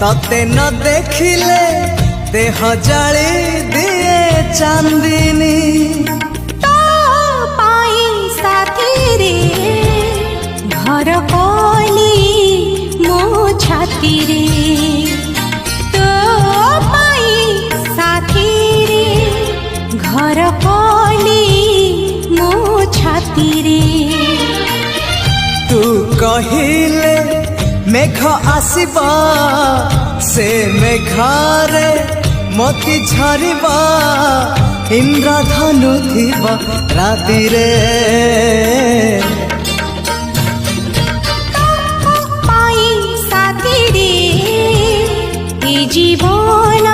तते न देखिले देह जाली दिए चांदिनी तो पाई साथी रे घर कली मो छाती रे तो पाई साथी रे घर कली मो छाती रे तू कहिले मेघ आसीबा से मेघारे मोती झरिबा इंद्रधनु थिबा राति रे पाई साथी रे ए जीवन